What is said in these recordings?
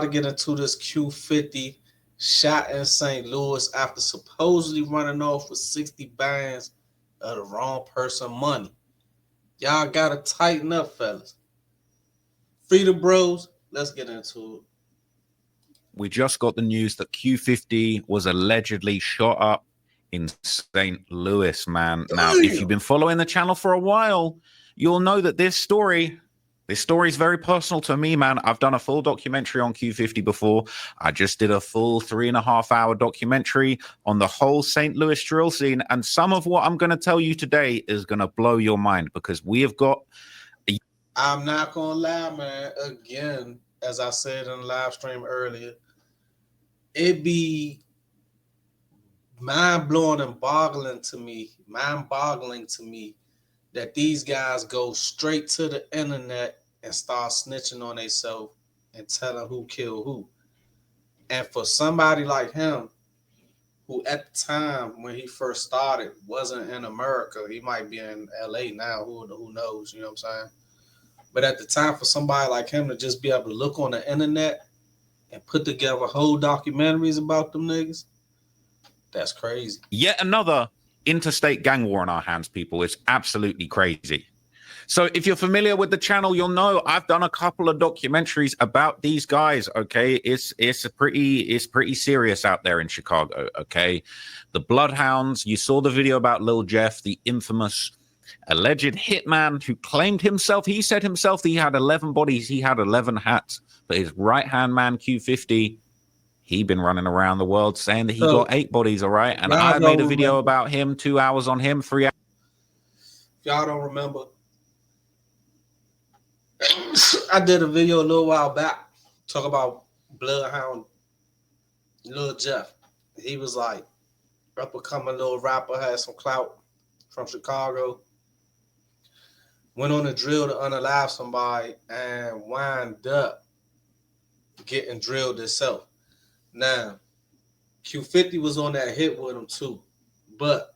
to get into this Q50 shot in St. Louis after supposedly running off with 60 bands of the wrong person money. Y'all gotta tighten up, fellas. Free the bros. Let's get into it. We just got the news that Q50 was allegedly shot up in St. Louis, man. Now, if you've been following the channel for a while, you'll know that this story is very personal to me, man. I've done a full documentary on Q50 before. I just did a full 3.5-hour documentary on the whole St. Louis drill scene. And some of what I'm going to tell you today is going to blow your mind because we have got... I'm not going to lie, man. Again, as I said in the live stream earlier, it be mind-boggling to me that these guys go straight to the internet and start snitching on themselves and telling who killed who. And for somebody like him, who at the time when he first started wasn't in America, he might be in LA now, who knows, you know what I'm saying? But at the time, for somebody like him to just be able to look on the internet and put together whole documentaries about them niggas, that's crazy. Yet another interstate gang war on our hands, people. It's absolutely crazy. So if you're familiar with the channel, you'll know I've done a couple of documentaries about these guys, okay? It's pretty serious out there in Chicago, okay? The Bloodhounds, you saw the video about Lil Jeff, the infamous alleged hitman who claimed himself, he said himself that he had 11 bodies, he had 11 hats, but his right-hand man, Q50, he been running around the world saying that he got 8 bodies, all right? And I made a video about him, 2 hours on him, 3 hours. Y'all don't remember, I did a video a little while back talk about Bloodhound Lil Jeff. He was like up and coming little rapper, had some clout from Chicago. Went on a drill to unalive somebody and wind up getting drilled himself. Now, Q50 was on that hit with him too, but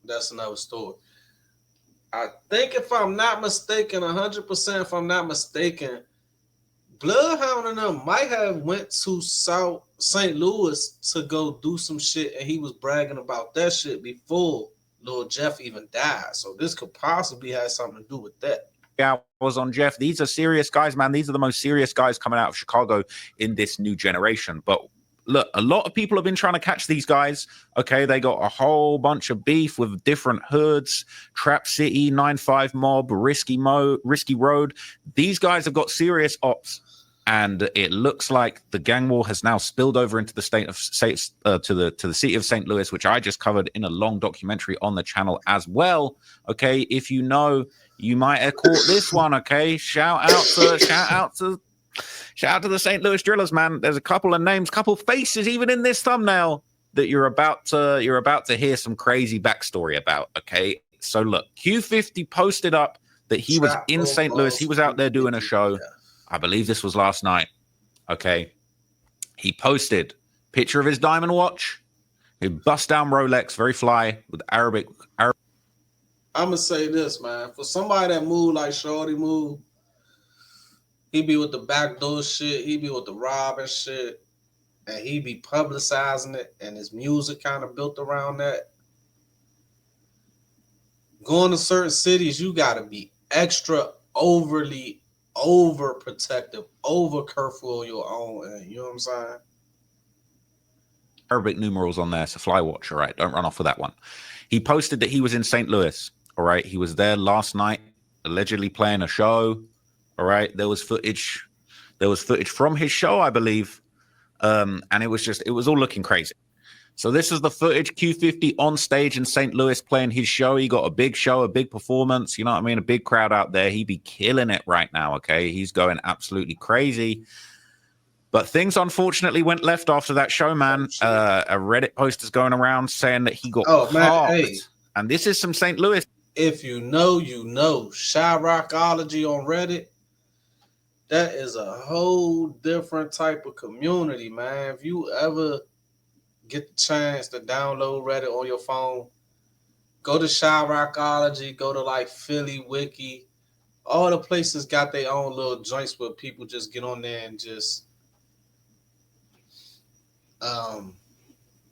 that's another story. I think if I'm not mistaken, 100% if I'm not mistaken, Bloodhound and them might have went to South St. Louis to go do some shit, and he was bragging about that shit before Lil Jeff even died. So this could possibly have something to do with that. Yeah, I was on Jeff. These are serious guys, man. These are the most serious guys coming out of Chicago in this new generation. But look, a lot of people have been trying to catch these guys. Okay, they got a whole bunch of beef with different hoods, Trap City, 9-5 Mob, Risky Road. These guys have got serious ops. And it looks like the gang war has now spilled over into the to the city of St. Louis, which I just covered in a long documentary on the channel as well. Okay, if you know, you might have caught this one. Okay, shout out to the St. Louis Drillers, man. There's a couple of names, couple faces, even in this thumbnail that you're about to hear some crazy backstory about. Okay, so look, Q50 posted up that he was in St. Louis. He was out there doing a show. I believe this was last night. Okay. He posted picture of his diamond watch, a bust down Rolex, very fly, with Arabic. I'm going to say this, man. For somebody that move like Shorty move, he be with the backdoor shit, he be with the robbing shit, and he be publicizing it, and his music kind of built around that. Going to certain cities, you got to be extra overprotective, over careful on your own end. You know what I'm saying? Arabic numerals on there. It's a fly watch. All right. Don't run off with that one. He posted that he was in St. Louis. All right. He was there last night, allegedly playing a show. All right. There was footage from his show, I believe. And it was all looking crazy. So this is the footage, Q50 on stage in St. Louis playing his show. He got a big show, a big performance. You know what I mean? A big crowd out there. He be killing it right now, okay? He's going absolutely crazy. But things unfortunately went left after that show, man. A Reddit post is going around saying that he got popped. Hey. And this is some St. Louis. If you know, you know. Rockology on Reddit. That is a whole different type of community, man. If you ever get the chance to download Reddit on your phone, go to Rockology, go to like Philly Wiki. All the places got their own little joints where people just get on there and just um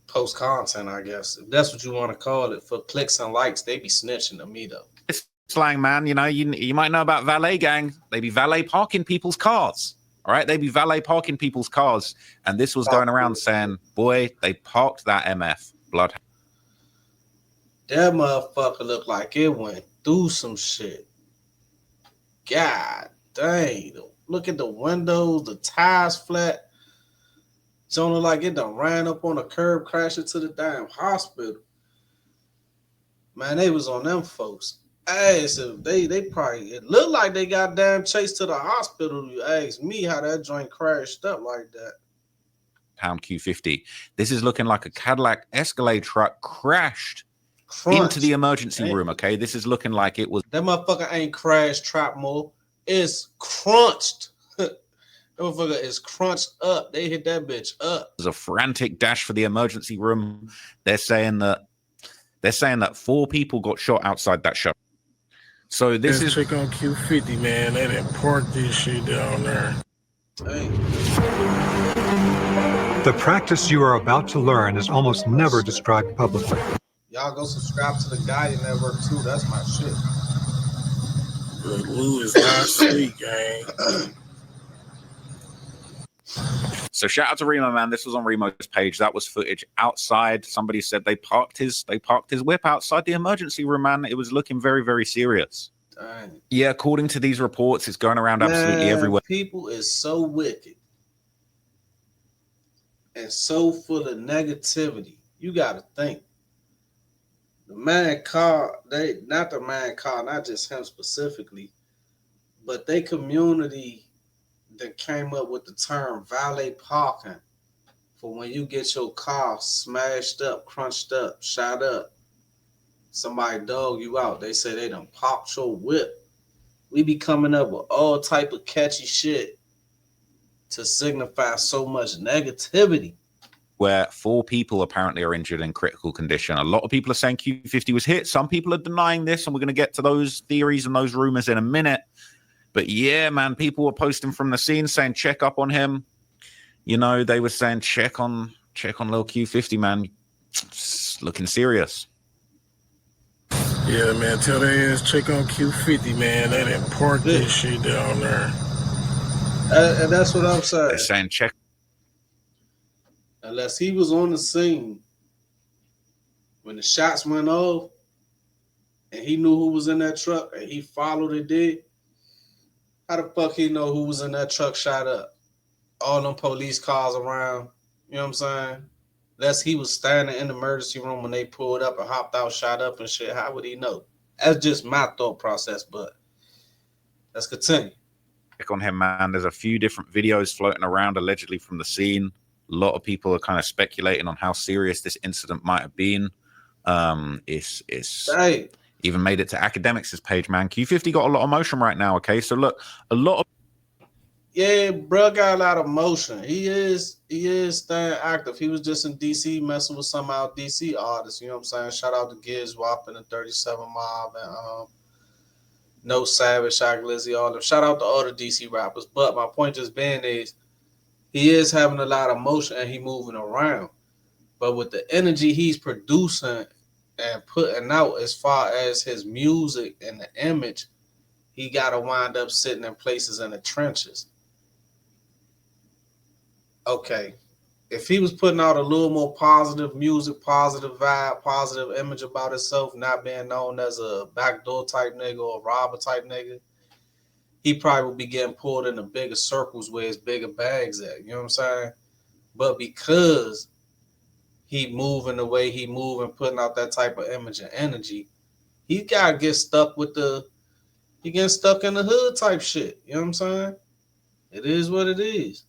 post content, I guess. If that's what you want to call it. For clicks and likes, they be snitching to me though. It's slang, man. You know, you might know about valet gang. They be valet parking people's cars. All right, they be valet parking people's cars, and this was going around saying, "Boy, they parked that MF blood." That motherfucker looked like it went through some shit. God dang. Look at the windows, the tires flat. Don't look like it done ran up on a curb, crashed into the damn hospital. Man, they was on them folks. Hey, so they probably, it looked like they got damn chased to the hospital. You ask me how that joint crashed up like that. Pound Q50. This is looking like a Cadillac Escalade truck crashed into the emergency room. Okay, this is looking like it was. That motherfucker ain't crashed, Trapmore. It's crunched. That motherfucker is crunched up. They hit that bitch up. There's a frantic dash for the emergency room. They're saying that 4 people got shot outside that shop. So this is check on Q50, man. They didn't park this shit down there. Hey. The practice you are about to learn is almost never described publicly. Y'all go subscribe to the Guardian Network too. That's my shit. Look, Lou is not sweet, gang. So shout out to Remo, man. This was on Remo's page. That was footage outside. Somebody said they parked his whip outside the emergency room, man. It was looking very, very serious. Dang. Yeah, according to these reports, it's going around absolutely everywhere. People is so wicked and so full of negativity. You gotta think. The man called, not just him specifically, but they community that came up with the term valet parking for when you get your car smashed up, crunched up, shot up, somebody dog you out. They say they done popped your whip. We be coming up with all type of catchy shit to signify so much negativity. Where 4 people apparently are injured in critical condition. A lot of people are saying Q50 was hit. Some people are denying this, and we're going to get to those theories and those rumors in a minute. But yeah, man, people were posting from the scene saying check up on him. You know, they were saying check on little Q50, man. It's looking serious. Yeah, man, tell their ass check on Q50, man. They didn't park this shit down there. And that's what I'm saying. They're saying check. Unless he was on the scene when the shots went off and he knew who was in that truck and he followed it did, how the fuck he know who was in that truck shot up? All them police cars around, you know what I'm saying? Unless he was standing in the emergency room when they pulled up and hopped out, shot up and shit, how would he know? That's just my thought process, but let's continue. Check on him, man. There's a few different videos floating around allegedly from the scene. A lot of people are kind of speculating on how serious this incident might have been. It's even made it to Academics' page, man. Q50 got a lot of motion right now, okay? So look, a lot of... Yeah, bro got a lot of motion. He is staying active. He was just in DC messing with some out DC artists, you know what I'm saying? Shout out to Giz Whopping and 37 Mob and No Savage, Shaq Lizzy, all them. Shout out to all the DC rappers. But my point just being is he is having a lot of motion and he moving around. But with the energy he's producing and putting out as far as his music and the image, he got to wind up sitting in places in the trenches. Okay, if he was putting out a little more positive music, positive vibe, positive image about himself, not being known as a backdoor type nigga or robber type nigga, he probably would be getting pulled into bigger circles where his bigger bags at. You know what I'm saying? But because he moving the way he moving, putting out that type of image and energy, he gotta get stuck with he getting stuck in the hood type shit. You know what I'm saying? It is what it is.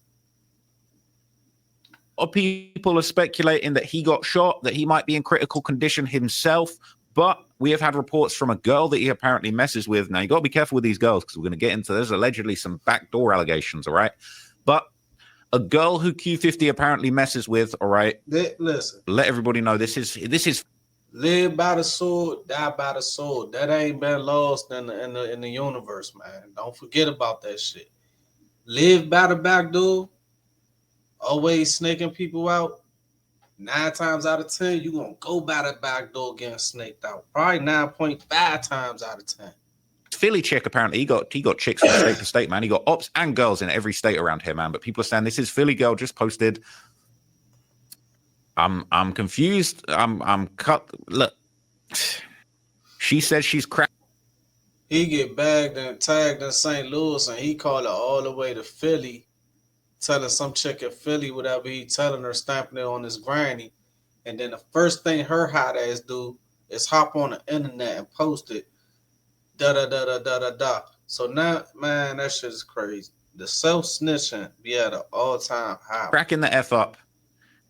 People are speculating that he got shot, that he might be in critical condition himself. But we have had reports from a girl that he apparently messes with. Now, you got to be careful with these girls because we're going to get into there's allegedly some backdoor allegations, all right? But a girl who Q50 apparently messes with, all right? Listen. Let everybody know this is live by the sword, die by the sword. That ain't been lost in the universe, man. Don't forget about that shit. Live by the back door, always snaking people out. 9 times out of 10, you're going to go by the back door getting snaked out. Probably 9.5 times out of 10. Philly chick, apparently, he got chicks from state to state, man. He got ops and girls in every state around here, man. But people are saying this is Philly girl just posted. I'm confused. I'm cut. Look, she says she's crap. He get bagged and tagged in St. Louis, and he called it all the way to Philly, telling some chick in Philly whatever he telling her, stamping it on his granny. And then the first thing her hot ass do is hop on the internet and post it. Da. So now, man, that shit is crazy. The self-snitching be at an all-time high. Cracking the F up.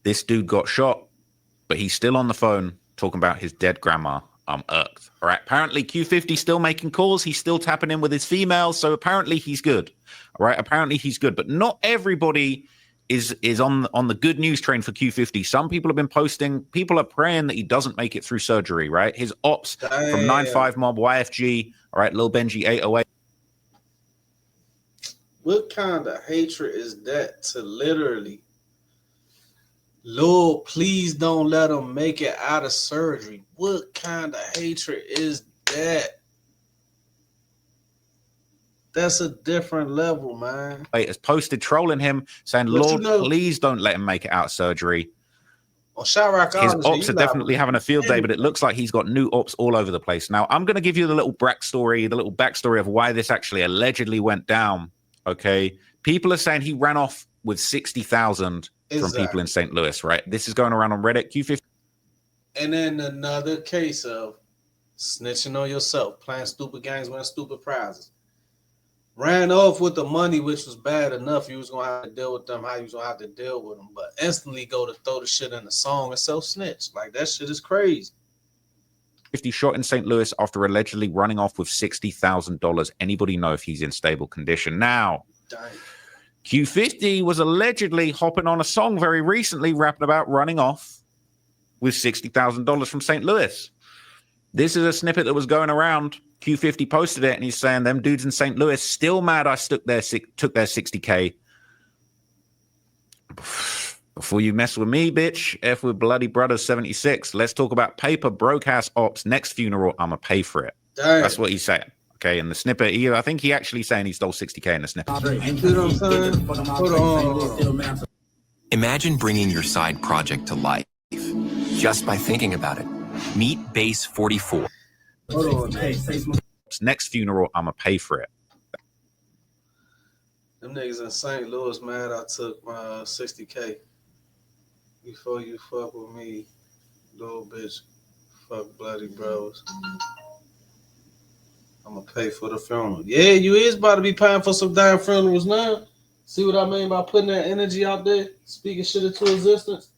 This dude got shot, but he's still on the phone talking about his dead grandma. I'm irked. All right. Apparently, Q50 still making calls. He's still tapping in with his females. So apparently he's good. All right. Apparently he's good. But not everybody is on the good news train for Q50. Some people have been posting. People are praying that he doesn't make it through surgery. Right. His ops from 9-5 Mob YFG. All right. Lil Benji 808. What kind of hatred is that to literally, Lord, please don't let him make it out of surgery? What kind of hatred is that? That's a different level, man. Has posted trolling him, saying, Lord, please don't let him make it out of surgery. Well, Chirac, his ops are definitely having a field day, but it looks like he's got new ops all over the place. Now, I'm going to give you the little backstory of why this actually allegedly went down. Okay. People are saying he ran off with 60,000 from people in St. Louis, right? This is going around on Reddit, Q50. And then another case of snitching on yourself, playing stupid games, winning stupid prizes. Ran off with the money, which was bad enough. You was going to have to deal with them, how you was going to have to deal with them. But instantly go to throw the shit in the song and self-snitch. Like, that shit is crazy. 50 shot in St. Louis after allegedly running off with $60,000. Anybody know if he's in stable condition? Now, dang. Q50 was allegedly hopping on a song very recently, rapping about running off with $60,000 from St. Louis. This is a snippet that was going around. Q50 posted it, and he's saying, them dudes in St. Louis still mad I took their 60K. Before you mess with me, bitch, F with Bloody Brothers 76. Let's talk about paper, broke-ass ops. Next funeral, I'm going to pay for it. Damn. That's what he's saying. Okay, in the snippet, I think he actually saying he stole 60K in the snippet. Hold on. Imagine bringing your side project to life just by thinking about it. Meet Base 44. Hold on. Next funeral, I'm going to pay for it. Them niggas in St. Louis, man, I took my 60K. Before you fuck with me, little bitch, fuck Bloody Bros. I'm gonna pay for the funeral. Yeah, you is about to be paying for some damn funerals now. See what I mean by putting that energy out there, speaking shit into existence?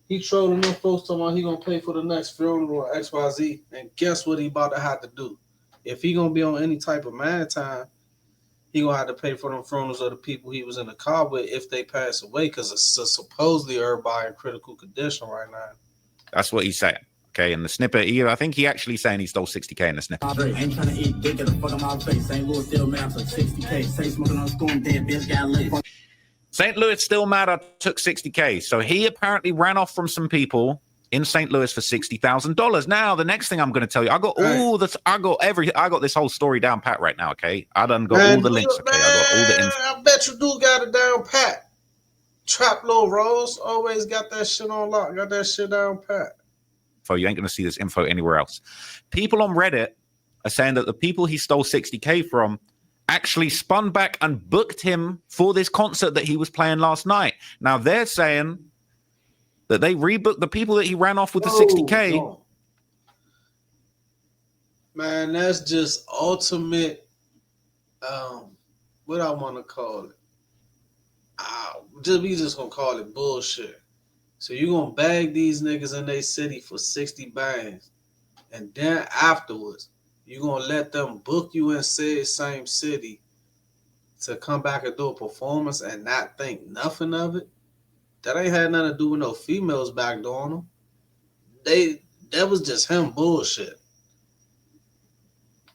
He trolling them folks talking about he gonna pay for the next funeral or XYZ. And guess what he about to have to do? If he gonna be on any type of man time, he gonna have to pay for them funerals of the people he was in the car with if they pass away, because it's supposedly everybody in critical condition right now. That's what he's saying. Okay, in the snippet, I think he actually saying he stole 60K in the snippet. Ain't trying to eat dick at the fuck of my face. St. Louis still mad, I took 60K. Say smoking on storm, dead bitch got lit. St. Louis still mad I took 60K. So he apparently ran off from some people in St. Louis for $60,000. Now, the next thing I'm going to tell you, I got all this, I got this whole story down pat right now. Okay, I done got all the links. Okay, I got all the info. I bet you do got it down pat. Trap Lil Rose always got that shit on lock. Got that shit down pat. You ain't going to see this info anywhere else. People on Reddit are saying that the people he stole 60K from actually spun back and booked him for this concert that he was playing last night. Now they're saying that they rebooked the people that he ran off with the 60K. No. Man, that's just ultimate, what I want to call it. We just going to call it bullshit. So you're going to bag these niggas in their city for 60 bands. And then afterwards, you're going to let them book you in said same city to come back and do a performance and not think nothing of it? That ain't had nothing to do with no females backdooring them. That was just him bullshit.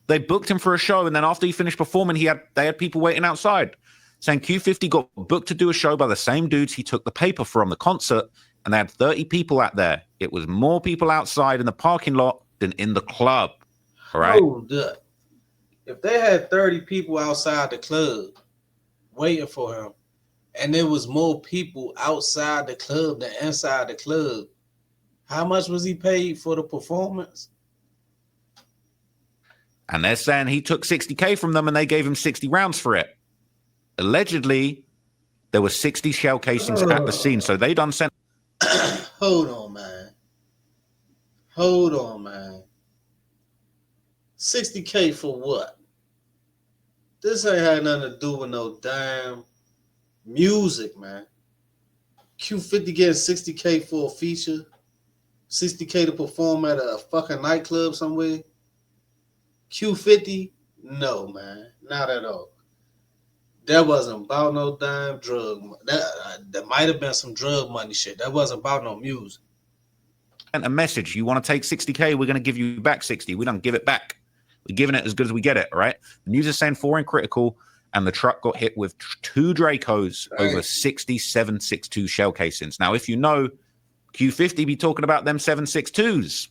They booked him for a show, and then after he finished performing, they had people waiting outside saying Q50 got booked to do a show by the same dudes he took the paper from the concert. and they had 30 people out there. It was more people outside in the parking lot than in the club. All right. Hold up. If they had 30 people outside the club waiting for him, and there was more people outside the club than inside the club, how much was he paid for the performance? And they're saying he took 60K from them and they gave him 60 rounds for it. Allegedly, there were 60 shell casings at the scene. So they done sent. Hold on, man. Hold on, man. 60K for what? This ain't had nothing to do with no damn music, man. Q50 getting 60K for a feature, 60K to perform at a fucking nightclub somewhere. Q50, no, man, not at all. That wasn't about no damn drug. That might have been some drug money shit. That wasn't about no music. A message. You want to take 60K? We're going to give you back 60. We don't give it back. We're giving it as good as we get it. All right. The news is saying 4 in critical, and the truck got hit with 2 Dracos over 67.62 shell casings. Now, if you know, Q50 be talking about them 7.62s.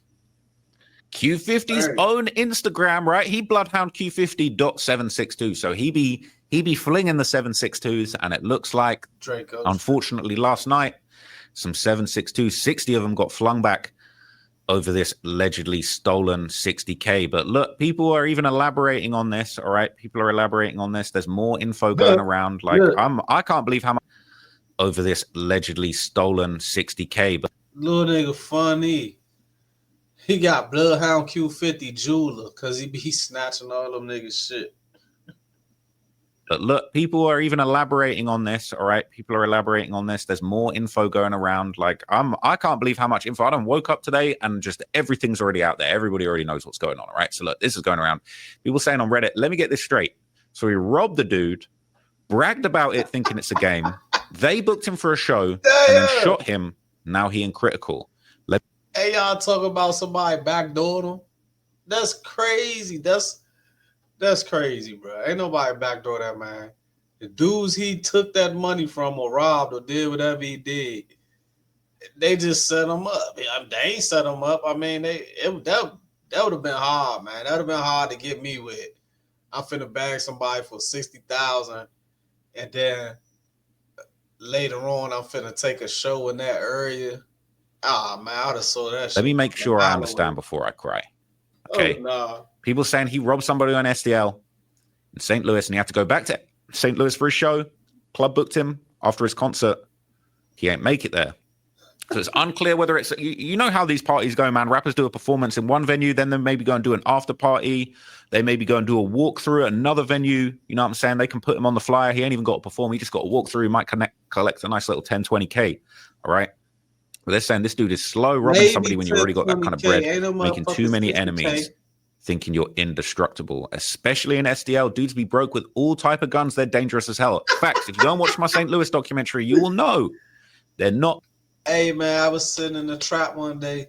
Q50's own Instagram, right? He bloodhound Q50.762. So he be flinging the 7.62s, and it looks like, Dracos. Unfortunately, last night, some 7.62s, 60 of them got flung back over this allegedly stolen 60K. But look, people are even elaborating on this, all right? People are elaborating on this. There's more info going around. Like, I can't believe how much over this allegedly stolen 60K. But little nigga funny. He got Bloodhound Q50 jeweler because he be snatching all them niggas shit. But look, people are even elaborating on this, all right? People are elaborating on this. There's more info going around. Like, I can't believe how much info. I done woke up today and just everything's already out there. Everybody already knows what's going on, all right? So look, this is going around. People saying on Reddit, let me get this straight. So he robbed the dude, bragged about it thinking it's a game. They booked him for a show and then shot him. Now he in critical. Hey, y'all talk about somebody backdoored him? That's crazy. That's crazy, bro. Ain't nobody backdoor that man. The dudes he took that money from or robbed or did whatever he did, they just set him up. They ain't set him up. I mean, that would have been hard, man. That would have been hard to get me with. I'm finna bag somebody for 60,000, and then later on I'm finna take a show in that area. Ah, man, I would have sold that shit. Let me make sure I understand before I cry. Okay. Oh, no. People saying he robbed somebody on STL in St. Louis and he had to go back to St. Louis for his show. Club booked him after his concert. He ain't make it there. So it's unclear whether it's, you know how these parties go, man. Rappers do a performance in one venue, then they maybe go and do an after party. They maybe go and do a walkthrough at another venue. You know what I'm saying? They can put him on the flyer. He ain't even got to perform. He just got a walkthrough. He might collect a nice little 10, 20K. All right. But they're saying this dude is slow robbing Maybe somebody when you already got that kind of bread, making too many 60K. enemies, thinking you're indestructible, especially in STL. Dudes be broke with all type of guns. They're dangerous as hell. Facts. If you go and watch my St. Louis documentary, you will know they're not. Hey, man, I was sitting in the trap one day,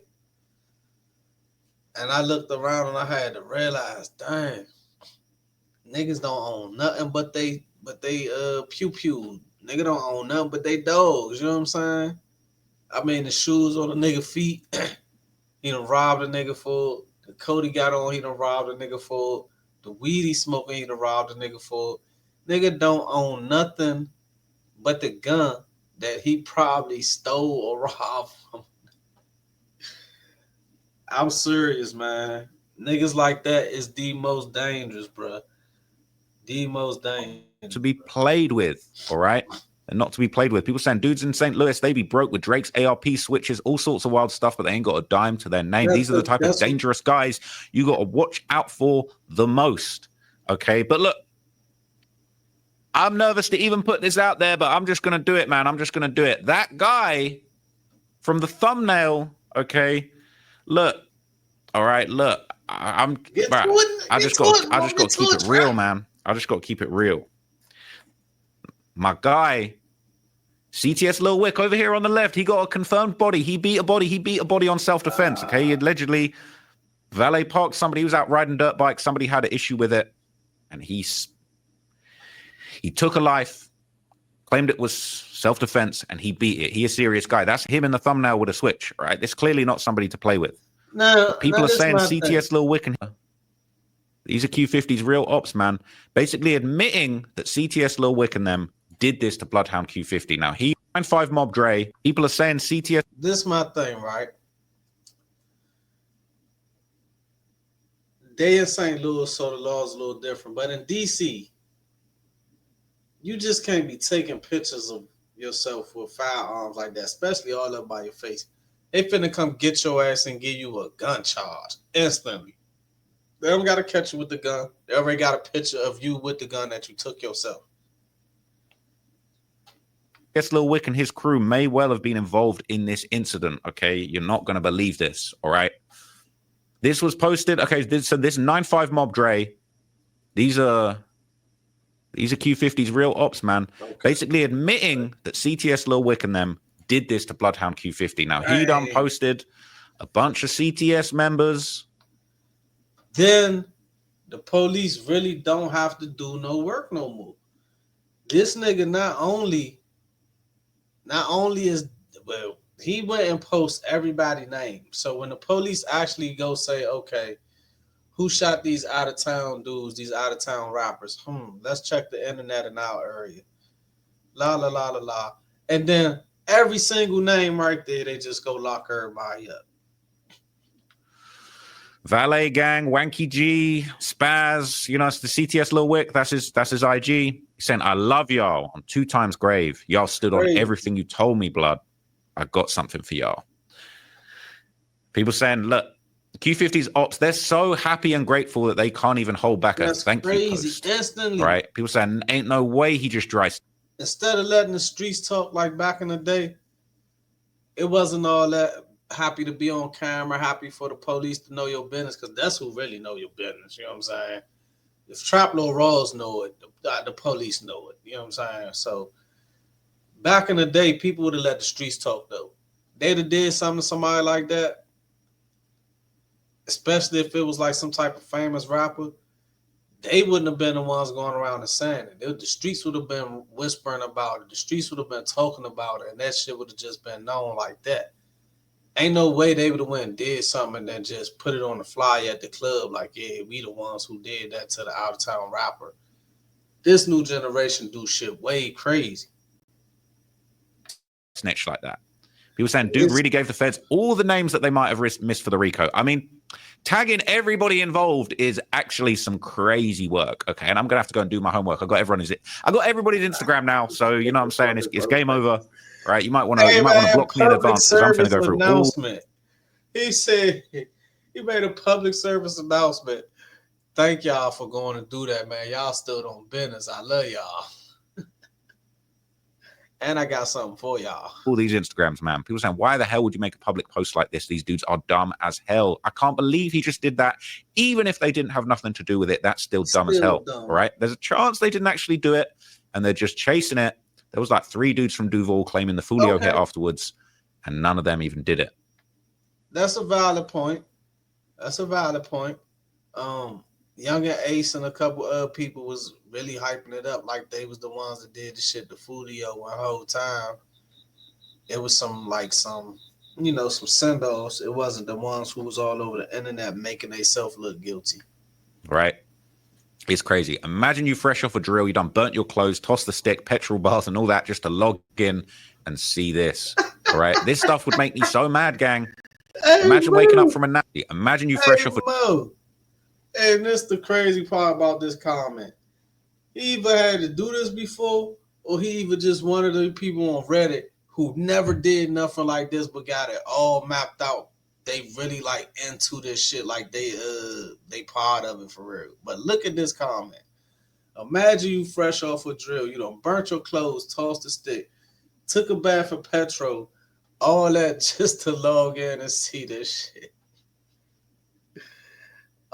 and I looked around and I had to realize, dang, niggas don't own nothing but they pew pew. Nigga don't own nothing but they dogs. You know what I'm saying? I mean, the shoes on the nigga feet, he done robbed a nigga for. The coat he got on, he done robbed a nigga for. The weed he smoking, he done robbed a nigga for. Nigga don't own nothing but the gun that he probably stole or robbed from. I'm serious, man. Niggas like that is the most dangerous, bro. The most dangerous. To be played with, all right? And not to be played with. People saying dudes in St. Louis, they be broke with Drake's ARP switches, all sorts of wild stuff, but they ain't got a dime to their name. These are the type of dangerous guys you got to watch out for the most, okay? But look, I'm nervous to even put this out there, but I'm just going to do it, man. I'm just going to do it. That guy from the thumbnail, okay? Look, all right, look. I just got to keep it real, man. I just got to keep it real. My guy, CTS Lil Wick over here on the left, he got a confirmed body. He beat a body on self-defense, okay? He allegedly valet parked somebody who was out riding dirt bike. Somebody had an issue with it, and he took a life claimed it was self-defense, and he beat it. He a serious guy. That's him in the thumbnail with a switch, right? This clearly not somebody to play with. No, People are this saying my CTS thing. Lil Wick and these are Q50's real ops, man. Basically admitting that CTS Lil Wick and them did this to Bloodhound Q50. Now, he 9-5 Mob Dre. People are saying CTS. This my thing, right? They in St. Louis, so the law is a little different. But in DC, you just can't be taking pictures of yourself with firearms like that, especially all up by your face. They finna come get your ass and give you a gun charge instantly. They don't gotta catch you with the gun. They already got a picture of you with the gun that you took yourself. Guess Lil Wick and his crew may well have been involved in this incident. Okay, you're not gonna believe this. All right, this was posted. Okay, so this 9-5 Mob Dre. These are Q50's real ops, man. Okay. Basically admitting that CTS Lil Wick and them did this to Bloodhound Q50. Now, he done posted a bunch of CTS members. Then the police really don't have to do no work no more. This nigga not only is, well, he went and post everybody's name. So when the police actually go say, okay, who shot these out-of-town dudes, these out-of-town rappers? Let's check the internet in our area. La, la, la, la, la. And then every single name right there, they just go lock everybody up. Valet Gang, Wanky G, Spaz, you know, it's the CTS Lil Wick. That's his IG. He's saying, I love y'all on 2 times grave. Y'all stood on everything you told me, blood. I got something for y'all. People saying, look, Q50's ops, they're so happy and grateful that they can't even hold back a thank you post. Instantly. Right? People saying, ain't no way he just dry. Instead of letting the streets talk like back in the day, it wasn't all that happy to be on camera, happy for the police to know your business, because that's who really know your business. You know what I'm saying? If Trap Lil Rawls know it, the police know it. You know what I'm saying? So back in the day, people would have let the streets talk, though. They'd have did something to somebody like that, especially if it was like some type of famous rapper, they wouldn't have been the ones going around and saying it. The streets would have been whispering about it. The streets would have been talking about it, and that shit would have just been known like that. Ain't no way they would have went and did something and then just put it on the flyer at the club like, yeah, we the ones who did that to the out-of-town rapper. This new generation do shit way crazy. Snitch like that. People saying, dude really gave the feds all the names that they might have missed for the RICO. I mean, tagging everybody involved is actually some crazy work. Okay, and I'm gonna have to go and do my homework. I got everybody's Instagram now, so you know what I'm saying. It's game over, right? You might want to block me in advance because I'm gonna go through announcement. He said he made a public service announcement. Thank y'all for going to do that, man. Y'all stood on business. I love y'all. And I got something for y'all. All these Instagrams, man. People saying, why the hell would you make a public post like this? These dudes are dumb as hell. I can't believe he just did that. Even if they didn't have nothing to do with it, that's still dumb as hell. All right? There's a chance they didn't actually do it, and they're just chasing it. There was like 3 dudes from Duval claiming the Fulio hit afterwards, and none of them even did it. That's a valid point. Young and Ace and a couple other people was really hyping it up like they was the ones that did the shit to Fulio the whole time. It was some send-offs. It wasn't the ones who was all over the internet making themselves look guilty. Right. It's crazy. Imagine you fresh off a drill, you done burnt your clothes, tossed the stick, petrol bars and all that just to log in and see this. All right. This stuff would make me so mad, gang. Imagine waking up from a nap. Imagine you fresh off a... And this the crazy part about this comment. He either had to do this before, or he either just one of the people on Reddit who never did nothing like this but got it all mapped out. They really like into this shit, like they part of it for real. But look at this comment. Imagine you fresh off a drill, you done burnt your clothes, tossed the stick, took a bath of petrol, all that just to log in and see this shit.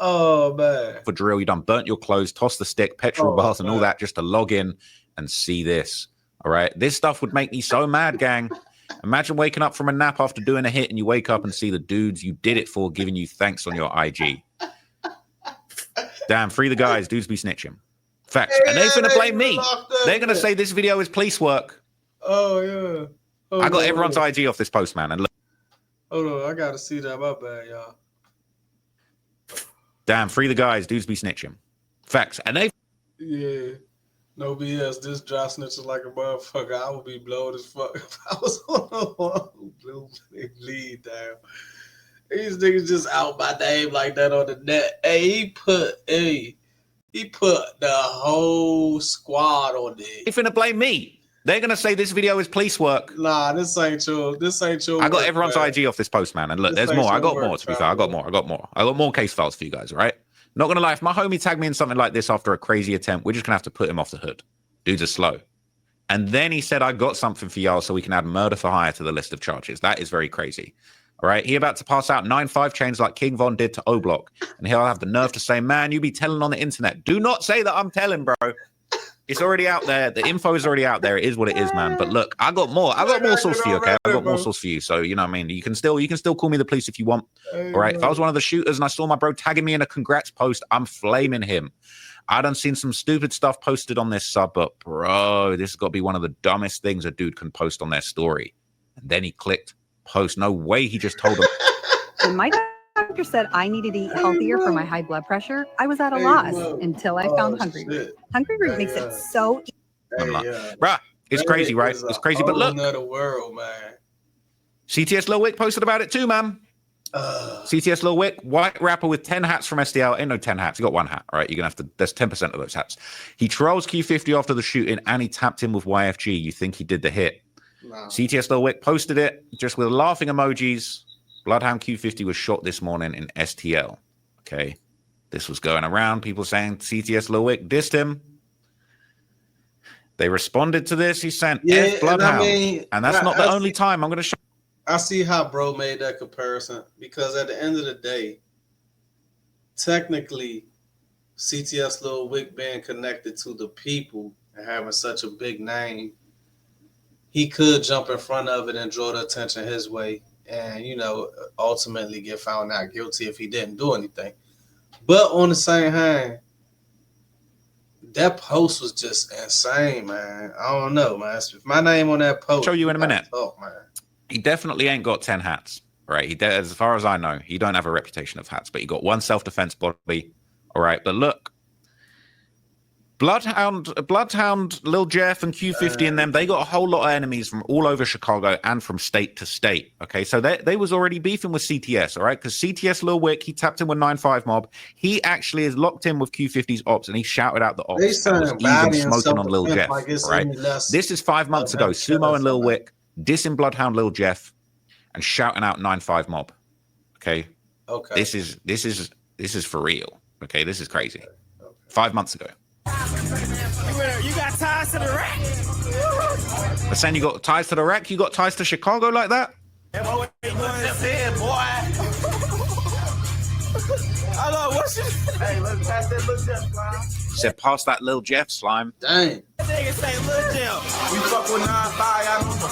Oh, man. For drill, you done burnt your clothes, tossed the stick, petrol bars and all that just to log in and see this. All right. This stuff would make me so mad, gang. Imagine waking up from a nap after doing a hit and you wake up and see the dudes you did it for giving you thanks on your IG. Damn, free the guys. Dudes be snitching. Facts. And they finna blame me. They're gonna shit. say this video is police work. Oh yeah. I got everyone's IG off this post, man. And look, Hold on, I gotta see that. My bad, y'all. damn, free the guys. Dudes be snitching. Facts. And they Yeah. No BS. This dry snitching like a motherfucker. I would be blowed as fuck if I was on the one who blew their lead down. These niggas just out my name like that on the net. Hey, he put the whole squad on there. They finna blame me. They're gonna say this video is police work. Nah, this ain't your. I got everyone's IG off this post, man. And look, This there's ain't more. I your got work, more, to be fair. I got more case files for you guys, all right? Not gonna lie, if my homie tagged me in something like this after a crazy attempt, we're just gonna have to put him off the hood. Dudes are slow. And then he said, I got something for y'all so we can add murder for hire to the list of charges. That is very crazy. All right. He about to pass out 9-5 chains like King Von did to O-Block. And he'll have the nerve to say, man, you be telling on the internet. Do not say that I'm telling, bro. It's already out there. The info is already out there. It is what it is, man. But look, I got more. I got more source for you, okay? I got more source for you. So, you know what I mean? You can still call me the police if you want. All right. If I was one of the shooters and I saw my bro tagging me in a congrats post, I'm flaming him. I done seen some stupid stuff posted on this sub, but bro, this has got to be one of the dumbest things a dude can post on their story. And then he clicked post. No way he just told him. When my doctor said I needed to eat healthier for my high blood pressure, I was at a loss until I found Hungry Root. Hungry Root makes it so easy. Bruh, it's crazy, right? It's crazy, but look. Another world, man. CTS Lil Wick posted about it too, man. CTS Lil Wick, white rapper with 10 hats from STL. Ain't no 10 hats. He got one hat, right? You're going to have to, there's 10% of those hats. He trolls Q50 after the shooting and he tapped him with YFG. You think he did the hit? No. CTS Lil Wick posted it just with laughing emojis. Bloodhound Q50 was shot this morning in STL. Okay. This was going around. People saying CTS Lil Wick dissed him. They responded to this. He sent F Bloodhound. And that's not the only time I'm going to show. I see how bro made that comparison because at the end of the day, technically, CTS Lil Wick being connected to the people and having such a big name, he could jump in front of it and draw the attention his way and, you know, ultimately get found out guilty if he didn't do anything. But on the same hand, that post was just insane, man. I don't know, man. If my name on that post, I'll show you in a minute. Oh, man. He definitely ain't got 10 hats, right? He does, as far as I know, he don't have a reputation of hats, but he got one self-defense body, all right? But look, Bloodhound, Lil Jeff, and Q50 and them, they got a whole lot of enemies from all over Chicago and from state to state, okay? So they was already beefing with CTS, all right? Because CTS Lil Wick, he tapped in with 9-5 Mob. He actually is locked in with Q50's ops, and he shouted out the ops. They was even smoking on Lil Jeff, like right? This is 5 months ago. Sumo and Lil Wick dissing Bloodhound Lil Jeff and shouting out 9-5 Mob. Okay. This is for real. Okay, this is crazy. Okay. 5 months ago. You got ties to the rack. But saying you got ties to the rack, you got ties to Chicago like that? Hello, what's your... Hey, let's pass that Lil Jeff slime. Said pass that Lil Jeff slime. Dang. Nigga say Lil Jeff. We fuck with 9-5. I don't